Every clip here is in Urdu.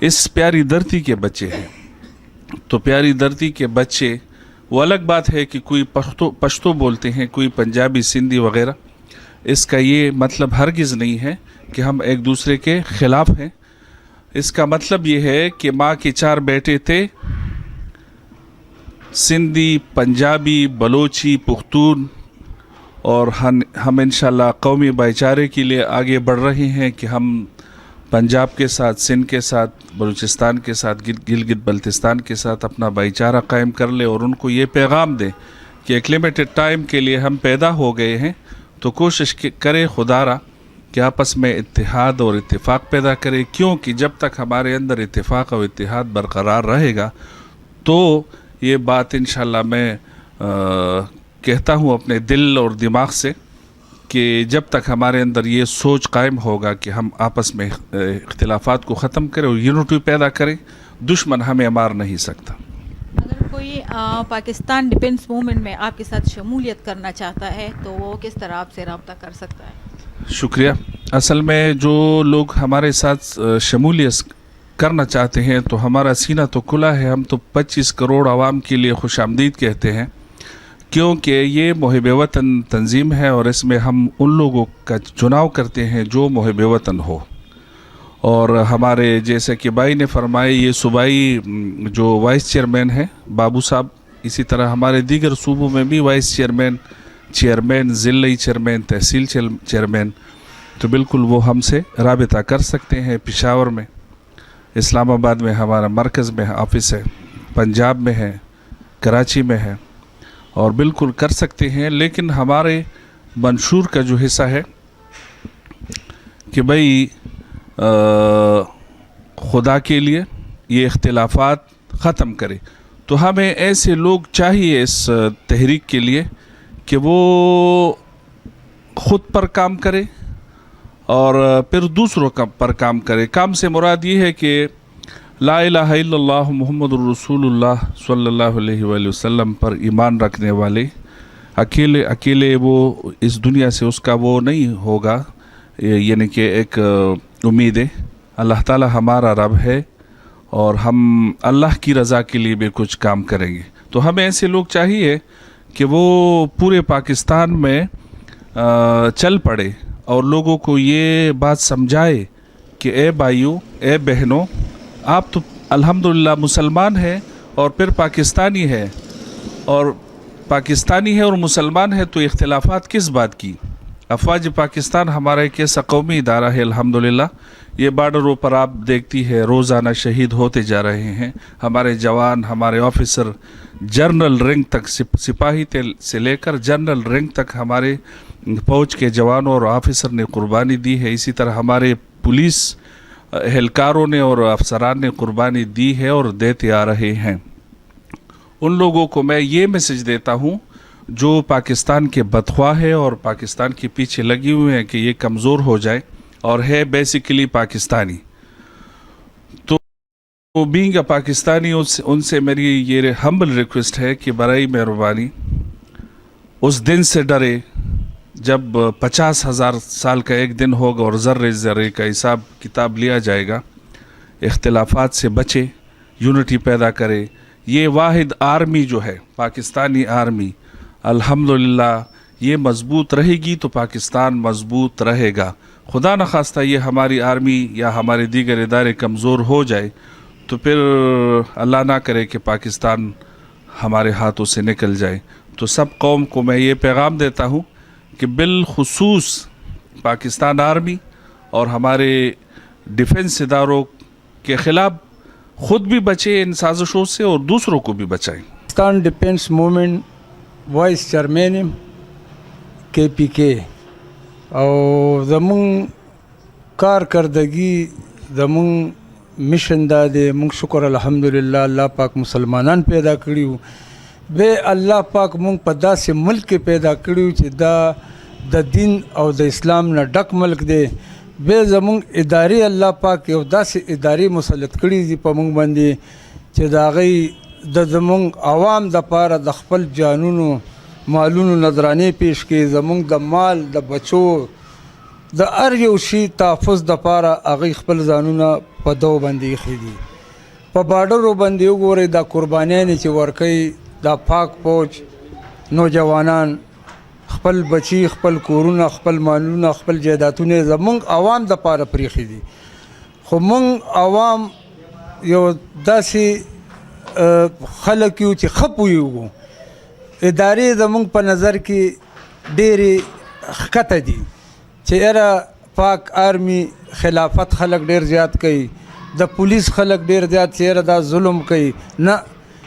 اس پیاری دھرتی کے بچے ہیں. تو پیاری دھرتی کے بچے، وہ الگ بات ہے کہ کوئی پشتو بولتے ہیں، کوئی پنجابی، سندھی وغیرہ. اس کا یہ مطلب ہرگز نہیں ہے کہ ہم ایک دوسرے کے خلاف ہیں. اس کا مطلب یہ ہے کہ ماں کے 4 بیٹے تھے، سندھی، پنجابی، بلوچی، پختون، اور ہم انشاءاللہ قومی بھائی چارے کے لیے آگے بڑھ رہے ہیں کہ ہم پنجاب کے ساتھ، سندھ کے ساتھ، بلوچستان کے ساتھ، گلگت بلتستان کے ساتھ اپنا بھائی چارہ قائم کر لیں، اور ان کو یہ پیغام دیں کہ ایک لمیٹڈ ٹائم کے لیے ہم پیدا ہو گئے ہیں، تو کوشش کرے خدا را کہ آپس میں اتحاد اور اتفاق پیدا کرے. کیونکہ جب تک ہمارے اندر اتفاق اور اتحاد برقرار رہے گا تو یہ بات انشاءاللہ میں کہتا ہوں اپنے دل اور دماغ سے کہ جب تک ہمارے اندر یہ سوچ قائم ہوگا کہ ہم آپس میں اختلافات کو ختم کریں اور یونٹی پیدا کریں، دشمن ہمیں مار نہیں سکتا. اگر کوئی پاکستان ڈیفنس موومنٹ میں آپ کے ساتھ شمولیت کرنا چاہتا ہے تو وہ کس طرح آپ سے رابطہ کر سکتا ہے؟ شکریہ. اصل میں جو لوگ ہمارے ساتھ شمولیت کرنا چاہتے ہیں تو ہمارا سینہ تو کھلا ہے. ہم تو 25 کروڑ عوام کے لیے خوش آمدید کہتے ہیں، کیونکہ یہ محب وطن تنظیم ہے، اور اس میں ہم ان لوگوں کا چناؤ کرتے ہیں جو محب وطن ہو. اور ہمارے جیسے کہ بھائی نے فرمائے، یہ صوبائی جو وائس چیئرمین ہیں بابو صاحب، اسی طرح ہمارے دیگر صوبوں میں بھی وائس چیئرمین، ضلعی چیئرمین، تحصیل چیئرمین، تو بالکل وہ ہم سے رابطہ کر سکتے ہیں. پشاور میں، اسلام آباد میں ہمارا مرکز میں آفس ہے، پنجاب میں ہے، کراچی میں ہے، اور بالکل کر سکتے ہیں. لیکن ہمارے منشور کا جو حصہ ہے کہ بھئی خدا کے لیے یہ اختلافات ختم کرے، تو ہمیں ایسے لوگ چاہیے اس تحریک کے لیے کہ وہ خود پر کام کرے اور پھر دوسروں پر کام کرے. کام سے مراد یہ ہے کہ لا الہ الا اللہ محمد الرسول اللہ صلی اللہ علیہ وآلہ وسلم پر ایمان رکھنے والے اکیلے وہ اس دنیا سے اس کا وہ نہیں ہوگا، یعنی کہ ایک امید ہے اللہ تعالی ہمارا رب ہے اور ہم اللہ کی رضا کے لیے بھی کچھ کام کریں گے. تو ہمیں ایسے لوگ چاہیے کہ وہ پورے پاکستان میں چل پڑے اور لوگوں کو یہ بات سمجھائے کہ اے بھائیوں، اے بہنوں، آپ تو الحمدللہ مسلمان ہیں اور پھر پاکستانی ہے، اور مسلمان ہے، تو اختلافات کس بات کی؟ افواج پاکستان ہمارا ایک ایسا قومی ادارہ ہے الحمدللہ. یہ بارڈروں پر آپ دیکھتی ہے روزانہ شہید ہوتے جا رہے ہیں ہمارے جوان، ہمارے آفیسر، جنرل رینک تک، سپاہی سے لے کر جنرل رینک تک ہمارے فوج کے جوانوں اور آفیسر نے قربانی دی ہے. اسی طرح ہمارے پولیس اہلکاروں نے اور افسران نے قربانی دی ہے اور دیتے آ رہے ہیں. ان لوگوں کو میں یہ میسج دیتا ہوں جو پاکستان کے بدخواہ ہے اور پاکستان کے پیچھے لگی ہوئے ہیں کہ یہ کمزور ہو جائے اور ہے بیسیکلی پاکستانی. تو بینگ اے پاکستانی ان سے میری یہ ہمبل ریکویسٹ ہے کہ برائے مہربانی اس دن سے ڈرے جب 50,000 سال کا ایک دن ہوگا اور ذرے ذرے کا حساب کتاب لیا جائے گا. اختلافات سے بچے، یونٹی پیدا کرے. یہ واحد آرمی جو ہے پاکستانی آرمی، الحمدللہ یہ مضبوط رہے گی تو پاکستان مضبوط رہے گا. خدا نخواستہ یہ ہماری آرمی یا ہمارے دیگر ادارے کمزور ہو جائے تو پھر اللہ نہ کرے کہ پاکستان ہمارے ہاتھوں سے نکل جائے. تو سب قوم کو میں یہ پیغام دیتا ہوں کہ بالخصوص پاکستان آرمی اور ہمارے ڈیفنس اداروں کے خلاف خود بھی بچے ان سازشوں سے اور دوسروں کو بھی بچائیں. Pakistan defence movement vice chairman KPK او زمون کارکردگی زمون مشن دا دے. مونږ شکر الحمدللہ اللہ پاک مسلمانان پیدا کړیو، بے اللہ پاک مونږ په داسې ملک پیدا کړیو چې دا د دین او د اسلام نه ډک ملک دی. بے زمون ادارې الله پاک یو داسې ادارې مسلط کړي دي په مونږ باندې چې د هغې د زمون عوام دپاره د خپل جانونو مالونو نذرانې پیش کړي. زمونږ د مال د بچو د هر یو شي تحفظ دپاره هغوی خپل ځانونه په دو باندې ایښي دي. په باډرو باندې وګورئ دا قربانیانې چې ورکوي دا پاک فوج نوجوانان خپل بچي خپل کورونه خپل مالونه خپل جایدادونه زمونږ عوام دپاره پرېښي دي. خو مونږ عوام یو داسې خلک یو چې ښه پوهېږو. ادارې زمونږ په نظر کې ډېرې ښکته دي چې یاره پاک آرمی خلافت خلک ډېر زیات کوي، د پولیس خلک ډېر زیات چې یاره دا ظلم کوي. نه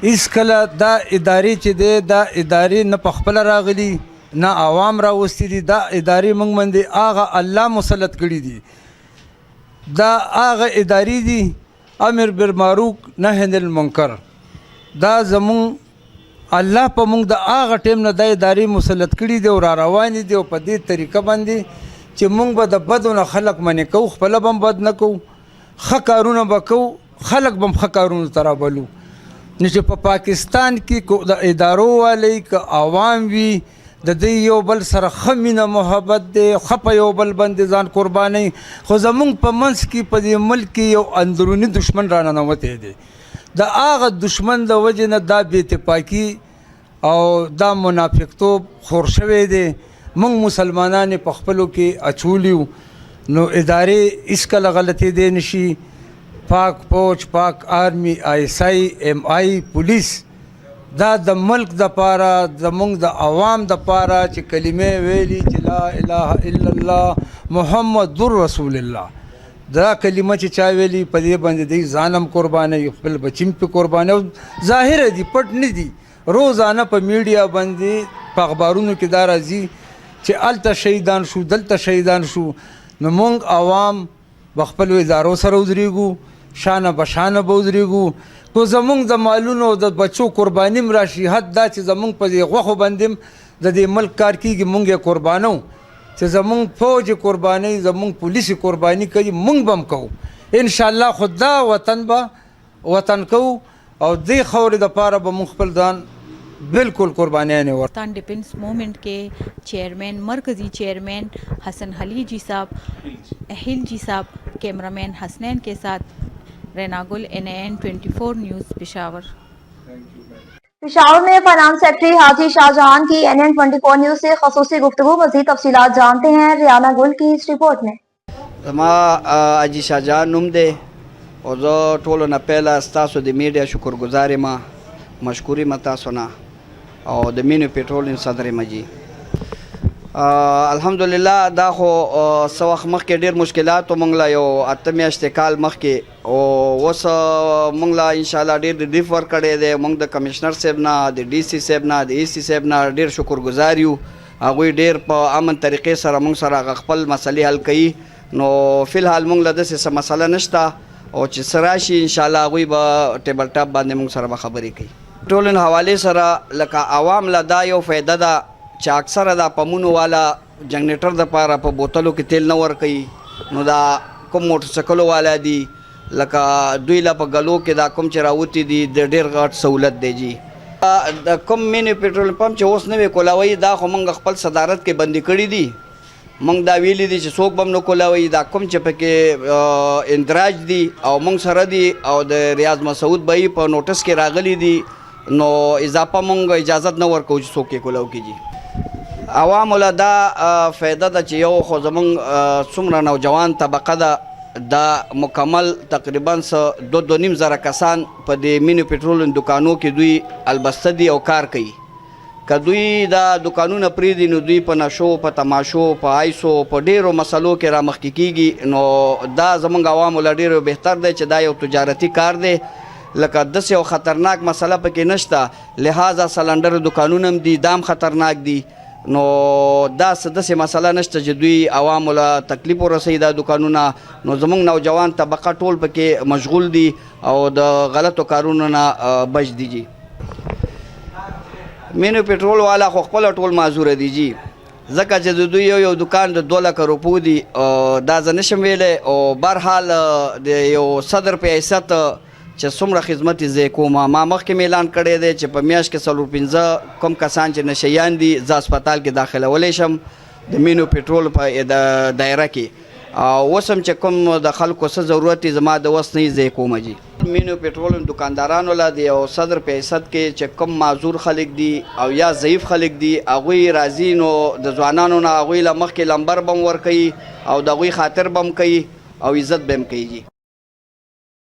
هېڅکله دا ادارې چې دی دا ادارې نه په خپله راغلي نه عوام راوستي دي. دا ادارې موږ باندې هغه الله مسلط کړي دي. دا هغه ادارې دي امر بالمعروف نهی عن المنکر. دا زمونږ الله په موږ د هغه ټیم نه دا ادارې مسلط کړي دي او را روانې دي او په دې طریقه باندې چې موږ به د بدو نه خلک منې کوو، خپله به هم بد نه کوو، ښه کارونه به کوو، خلک به هم ښه کارونو ته رابلو. نو چې په پاکستان کې د ادارو والی که عوام وي د دې یو بل سره ښه مینه محبت دی، ښه په یو بل باندې ځان قربانوي. خو زمونږ په منځ کې په دې ملک کې یو اندروني دشمن را ننوتی دی. د هغه دشمن د وجې نه دا بې اتفاقي او دا منافقتوب خور شوی دی. موږ مسلمانان په خپلو کې اچولیو نو ادارې هېڅکله غلطېدی نه شي. پاک فوج Pak army I S I M I police دا د ملک دپاره زمونږ د عوام دپاره چې کلمې ویلي چې لا اله الا الله محمد رسول الله، دا کلمه چې چا ویلي په دې باندې دی ځان هم قربانوي، خپل بچي هم پې قربانوي. ظاهره دي پټ نه دي. روزانه په میډیا باندې په اخبارونو کې دا راځي چې هلته شهیدان شو دلته شهیدان شو. نو موږ عوام به خپلو ادارو سره ودرېږو، شانه به شانه به ودرېږو. خو زمونږ د مالونو او د بچو قرباني هم راشي. حد دا چې زمونږ په دې غوښو باندې هم د دې ملک کار کېږي موږ یې قربانو. چې زمونږ فوج یې قربانوي، زمونږ پولیس یې قرباني کوي، موږ به هم کوو انشاءالله. خو دا وطن به وطن کوو او دې خاورې دپاره به موږ خپل ځان بالکل قربانیاں نے. پاکستان ڈیفنس موومنٹ کے چیئرمین مرکزی چیئرمین حسن حلیجی صاحب، اہل جی صاحب، کیمرہ مین حسنین کے ساتھ رینا گل NAN24 نیوز پشاور. پشاور میں فائنانس سیکرٹری حاجی شاہ جہان کی NN24 نیوز سے خصوصی گفتگو. مزید تفصیلات جانتے ہیں ریانا گل کی اس رپورٹ میں. زما حاجی شاه جهان نوم دی او زه ټولو نه پهله ستاسو د میډیا شکرګزار یم، مشکور یم تاسو نه او د مینو پټرولینګ صدر یم جي. الحمدلله دا خو څه وخت مخکې ډېر مشکلاتو موږ له یو 8 میاشتې کال مخکې او اوس موږ له انشاءالله ډېر ریلیف ورکړی دی. موږ د کمشنر صاحب نه، د DC صاحب نه، د AC صاحب نه ډېر شکرګزار یو. هغوی ډېر په امن طریقې سره موږ سره هغه خپل مسلې حل کوي. نو فلحال موږ له داسې څه مسله نشته او چې څه راشي انشاءالله هغوی به ټیبل ټاپ باندې موږ سره به خبرې کوي. ټولن حوالې سره لکه عوام له دا یو فایده ده چې اکثره دا پمونو والا جنریټر دپاره په بوتلو کې تیل نه ورکوي. نو دا کوم موټرسایکلو والا دي لکه دوی له په ګلو کې دا کوم چې راوتي دي د ډېر غټ سهولت دی جي. د کوم مینی پټرول پمپ چې اوس نوی کولاوي دا خو موږ خپل صدارت کې بندي کړي دي. موږ دا ویلي دي چې څوک به هم نه کولاوي. دا کوم چې پکې اندراج دي او موږ سره دي او د ریاض مسعود بهي په نوټس کې راغلي دي نو اضافه موږ اجازت نه ورکوو چې څوک یې کولاو کېږي. عوامو له دا فایده ده چې یو خو زموږ څومره نوجوان طبقه ده دا مکمل تقریبا 2.5 زره کسان په دې مینو پټرولینګ دکانو کې دوی البسته دي او کار کوي. که دوی دا دکانونه پرېږدي نو دوی په نشو، په تماشو، په آیسو، په ډېرو مسلو کې رامخکې کېږي. نو دا زموږ عوامو له ډېرو بهتر دی چې دا یو تجارتي کار دی. لکه داسې یو خطرناک مسله پکې نشته. لہذا سلنډر دکانونه هم دي دا هم خطرناک دي. نو دا داسې مسله نشته چې دوی عوامو له تکلیف ورسوي دا دکانونه. نو زموږ نوجوان طبقه ټول پکې مشغول دي او د غلطو کارونو نه بچ دي جي. مینو پټرول والا خو خپله ټول معذوره دي جي، ځکه چې د دوی یو دکان د 2 لکه روپو دي. دا زه نشم ویلی او برحال د یو صدر په حیثیت چې څومره خدمت یې زه کوم. ما مخکې اعلان کړی دی چې په میاشت کې 4-5 کوم کسان چې نشیان دي زه هسپتال کې داخلولی شم د مینو پټرول په دایره کې اوس هم چې کوم د خلکو څه ضرورت زما د وس نه زی کوم جی مینو پټرول دکاندارانو لا دی او 100% کې چې کوم معذور خلک دي او یا ضعیف خلک دي هغوی راځي نو د ځوانانو نه هغوی له مخکې لمبر بم ورکوي او د هغوی خاطر بم کوي او عزت بم کوي جی